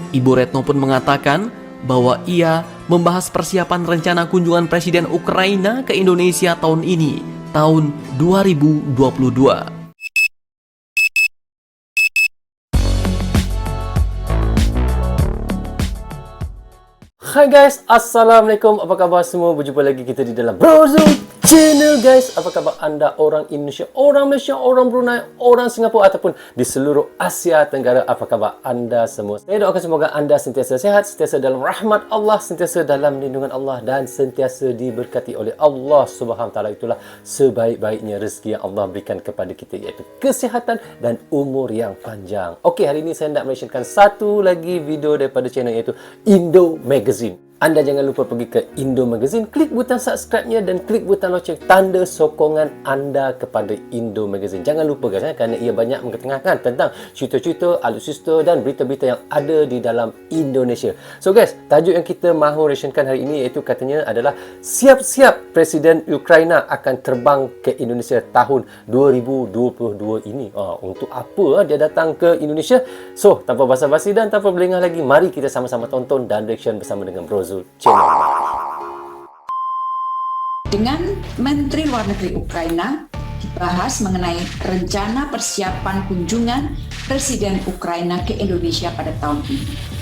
Ibu Retno pun mengatakan bahwa ia membahas persiapan rencana kunjungan Presiden Ukraina ke Indonesia tahun ini, tahun 2022. Hai guys, Assalamualaikum. Apa khabar semua? Berjumpa lagi kita di dalam Brozul Channel guys. Apa khabar anda orang Indonesia, orang Malaysia, orang Brunei, orang Singapura ataupun di seluruh Asia Tenggara? Apa khabar anda semua? Saya doakan semoga anda sentiasa sehat, sentiasa dalam rahmat Allah, sentiasa dalam lindungan Allah dan sentiasa diberkati oleh Allah Subhanahu Wa Taala. Itulah sebaik-baiknya rezeki yang Allah berikan kepada kita, iaitu kesihatan dan umur yang panjang. Okey, hari ini saya nak mention satu lagi video daripada channel, iaitu Indo Magazine. Anda jangan lupa pergi ke Indo Magazine, klik butang subscribe-nya dan klik butang loceng, tanda sokongan anda kepada Indo Magazine. Jangan lupa guys, kerana ia banyak mengetengahkan tentang cerita-cerita, alutsista dan berita-berita yang ada di dalam Indonesia. So guys, tajuk yang kita mahu reaksyenkan hari ini iaitu katanya adalah siap-siap Presiden Ukraina akan terbang ke Indonesia tahun 2022 ini. Untuk apa dia datang ke Indonesia? So, tanpa basa-basi dan tanpa berlengah lagi, mari kita sama-sama tonton dan reaction bersama dengan Brozul Channel. Dengan Menteri Luar Negeri Ukraina dibahas mengenai rencana persiapan kunjungan Presiden Ukraina ke Indonesia pada tahun ini.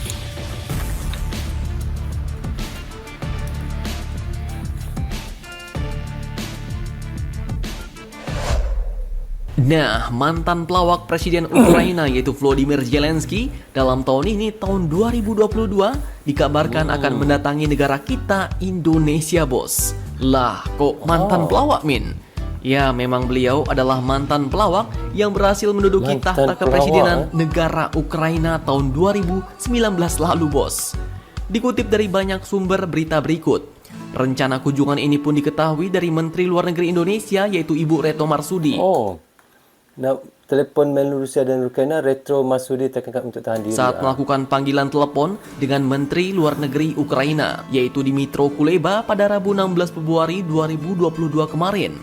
Nah, mantan pelawak Presiden Ukraina yaitu Volodymyr Zelensky dalam tahun ini, tahun 2022, dikabarkan akan mendatangi negara kita, Indonesia, bos. Lah, kok mantan pelawak, Min? Ya, memang beliau adalah mantan pelawak yang berhasil menduduki tahta kepresidenan negara Ukraina tahun 2019 lalu, bos. Dikutip dari banyak sumber berita berikut, rencana kunjungan ini pun diketahui dari Menteri Luar Negeri Indonesia yaitu Ibu Retno Marsudi. Nah, telefon Menlu Rusia dan Ukraina, Retno Marsudi tertangkap untuk tahan diri. Saat melakukan panggilan telepon dengan Menteri Luar Negeri Ukraina, yaitu Dmytro Kuleba pada Rabu 16 Februari 2022 kemarin.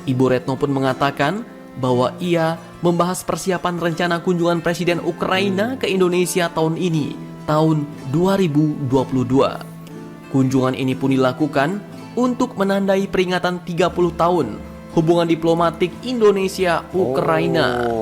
Ibu Retno pun mengatakan bahwa ia membahas persiapan rencana kunjungan Presiden Ukraina ke Indonesia tahun ini, tahun 2022. Kunjungan ini pun dilakukan untuk menandai peringatan 30 tahun hubungan diplomatik Indonesia-Ukraina.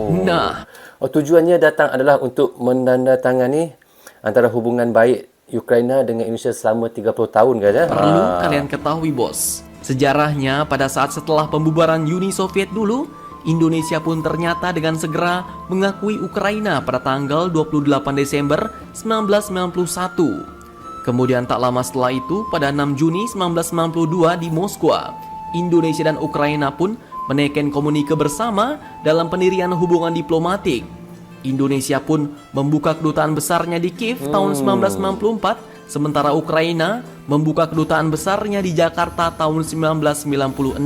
Tujuannya datang adalah untuk menandatangani antara hubungan baik Ukraina dengan Indonesia selama 30 tahun, guys. Perlu kalian ketahui, bos. Sejarahnya, pada saat setelah pembubaran Uni Soviet dulu, Indonesia pun ternyata dengan segera mengakui Ukraina pada tanggal 28 Desember 1991. Kemudian tak lama setelah itu, pada 6 Juni 1992 di Moskwa, Indonesia dan Ukraina pun menaikkan komunike bersama dalam pendirian hubungan diplomatik. Indonesia pun membuka kedutaan besarnya di Kiev tahun 1994, sementara Ukraina membuka kedutaan besarnya di Jakarta tahun 1996.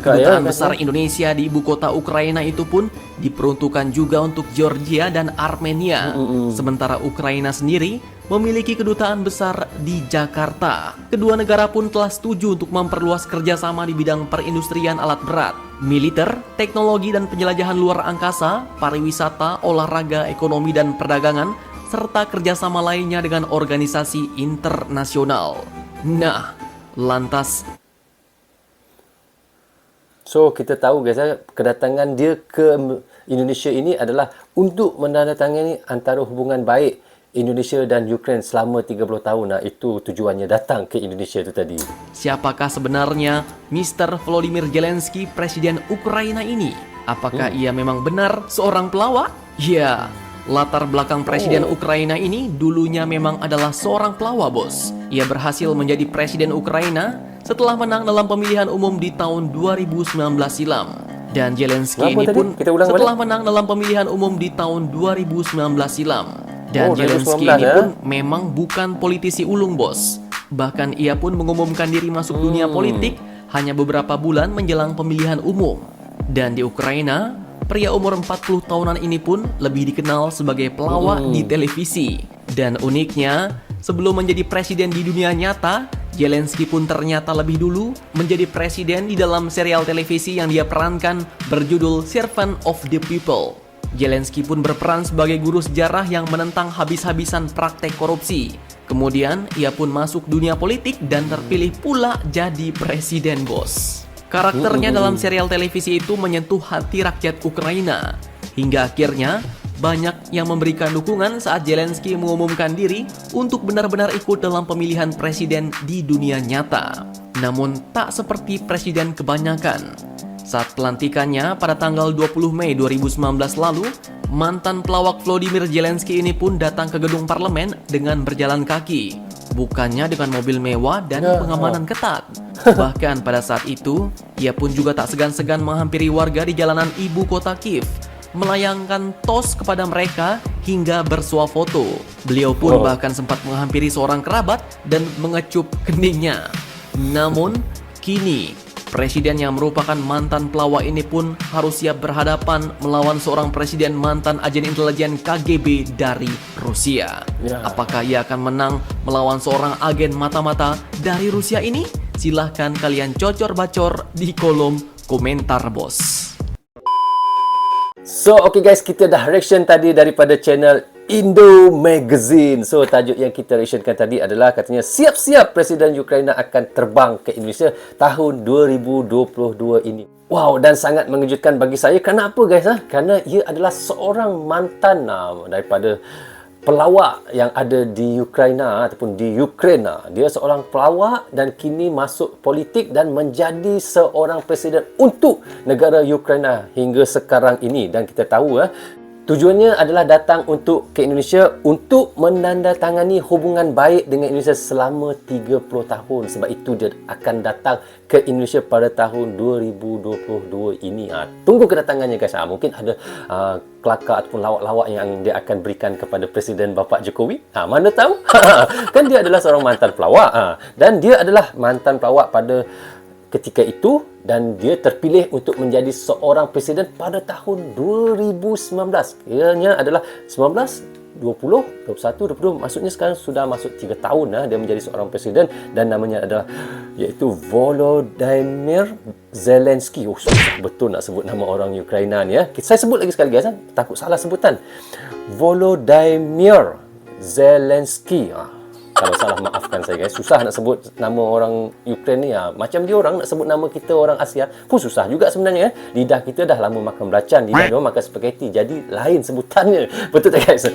Kedutaan besar Indonesia di ibu kota Ukraina itu pun diperuntukkan juga untuk Georgia dan Armenia. Sementara Ukraina sendiri memiliki kedutaan besar di Jakarta. Kedua negara pun telah setuju untuk memperluas kerjasama di bidang perindustrian alat berat, militer, teknologi dan penjelajahan luar angkasa, pariwisata, olahraga, ekonomi dan perdagangan, serta kerjasama lainnya dengan organisasi internasional. Nah, lantas kita tahu guys, kedatangan dia ke Indonesia ini adalah untuk menandatangani antara hubungan baik Indonesia dan Ukraine selama 30 tahun. Itu tujuannya datang ke Indonesia itu tadi. Siapakah sebenarnya Mr. Volodymyr Zelensky, Presiden Ukraina ini? Apakah ia memang benar seorang pelawak? Ya, latar belakang Presiden Ukraina ini dulunya memang adalah seorang pelawak, bos. Ia berhasil menjadi Presiden Ukraina setelah menang dalam pemilihan umum di tahun 2019 silam. Dan Zelensky ini pun setelah menang dalam pemilihan umum di tahun 2019 silam. Dan Zelensky ini pun memang bukan politisi ulung, bos. Bahkan ia pun mengumumkan diri masuk dunia politik hanya beberapa bulan menjelang pemilihan umum. Dan di Ukraina, pria umur 40 tahunan ini pun lebih dikenal sebagai pelawak di televisi. Dan uniknya, sebelum menjadi presiden di dunia nyata, Zelensky pun ternyata lebih dulu menjadi presiden di dalam serial televisi yang dia perankan berjudul Servant of the People. Zelensky pun berperan sebagai guru sejarah yang menentang habis-habisan praktek korupsi. Kemudian, ia pun masuk dunia politik dan terpilih pula jadi presiden, bos. Karakternya dalam serial televisi itu menyentuh hati rakyat Ukraina. Hingga akhirnya, banyak yang memberikan dukungan saat Zelensky mengumumkan diri untuk benar-benar ikut dalam pemilihan presiden di dunia nyata. Namun, tak seperti presiden kebanyakan. Saat pelantikannya pada tanggal 20 Mei 2019 lalu, mantan pelawak Volodymyr Zelensky ini pun datang ke gedung parlemen dengan berjalan kaki. Bukannya dengan mobil mewah dan pengamanan ketat. Bahkan pada saat itu, ia pun juga tak segan-segan menghampiri warga di jalanan ibu kota Kiev, melayangkan tos kepada mereka hingga bersuah foto. Beliau pun bahkan sempat menghampiri seorang kerabat dan mengecup keningnya. Namun, kini presiden yang merupakan mantan pelawak ini pun harus siap berhadapan melawan seorang presiden mantan agen intelijen KGB dari Rusia. Apakah ia akan menang melawan seorang agen mata-mata dari Rusia ini? Silahkan kalian cocor-bacor di kolom komentar, bos. So, okay guys, kita dah reaction tadi daripada channel Indo Magazine. So, tajuk yang kita reactionkan tadi adalah katanya siap-siap Presiden Ukraina akan terbang ke Indonesia tahun 2022 ini. Wow, dan sangat mengejutkan bagi saya. Kenapa guys? Kerana ia adalah seorang mantan daripada pelawak yang ada di Ukraina ataupun di Ukraina. Dia seorang pelawak dan kini masuk politik dan menjadi seorang presiden untuk negara Ukraina hingga sekarang ini. Dan kita tahu tujuannya adalah datang ke Indonesia untuk menandatangani hubungan baik dengan Indonesia selama 30 tahun. Sebab itu dia akan datang ke Indonesia pada tahun 2022 ini. Tunggu kedatangannya guys. Mungkin ada kelakar ataupun lawak-lawak yang dia akan berikan kepada Presiden Bapak Jokowi. Mana tahu? Kan dia adalah seorang mantan pelawak. Dan dia adalah mantan pelawak pada ketika itu dan dia terpilih untuk menjadi seorang presiden pada tahun 2019. Kiranya adalah 19, 20, 21, 22. Maksudnya sekarang sudah masuk 3 tahun dia menjadi seorang presiden dan namanya adalah iaitu Volodymyr Zelensky. Susah betul nak sebut nama orang Ukraina ni Saya sebut lagi sekali guys, takut salah sebutan. Volodymyr Zelensky. Kalau salah maafkan saya guys. Susah nak sebut nama orang Ukraine ni. Macam dia orang nak sebut nama kita orang Asia pun susah juga sebenarnya. Lidah kita dah lama makan belacan, lidah dia makan spaghetti. Jadi lain sebutannya. Betul tak guys?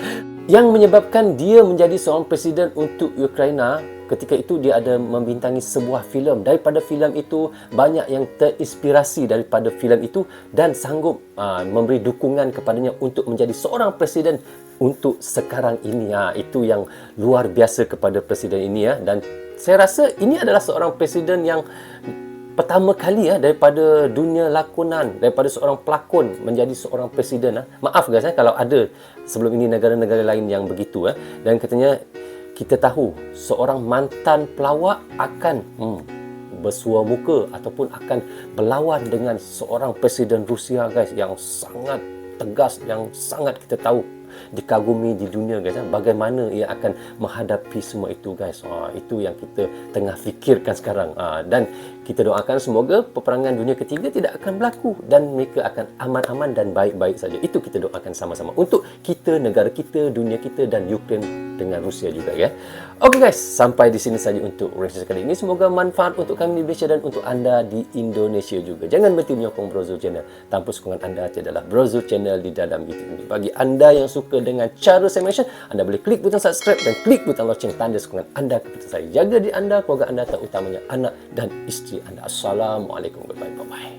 Yang menyebabkan dia menjadi seorang presiden untuk Ukraina, ketika itu dia ada membintangi sebuah filem. Daripada filem itu banyak yang terinspirasi daripada filem itu dan sanggup memberi dukungan kepadanya untuk menjadi seorang presiden untuk sekarang ini. Itu yang luar biasa kepada presiden ini dan saya rasa ini adalah seorang presiden yang pertama kali daripada dunia lakonan, daripada seorang pelakon menjadi seorang presiden. Maaf guys kalau ada sebelum ini negara-negara lain yang begitu dan katanya kita tahu seorang mantan pelawak akan bersua muka ataupun akan berlawan dengan seorang presiden Rusia guys yang sangat tegas, yang sangat kita tahu dikagumi di dunia guys. Bagaimana ia akan menghadapi semua itu guys. Itu yang kita tengah fikirkan sekarang dan kita doakan semoga peperangan dunia ketiga tidak akan berlaku dan mereka akan aman-aman dan baik-baik saja. Itu kita doakan sama-sama untuk kita, negara kita, dunia kita dan Ukraine dengan Rusia juga Okey guys, sampai di sini saja untuk reaction kali ini. Semoga manfaat untuk kami di Malaysia dan untuk anda di Indonesia juga. Jangan berhenti menyokong Brozul Channel. Tanpa sokongan anda adalah Brozul Channel di dalam YouTube ini. Bagi anda yang suka dengan cara saya mention, anda boleh klik butang subscribe dan klik butang lonceng tanda sokongan anda kepada saya. Jaga diri anda, keluarga anda, terutamanya anak dan isteri anda. Assalamualaikum. Bye-bye.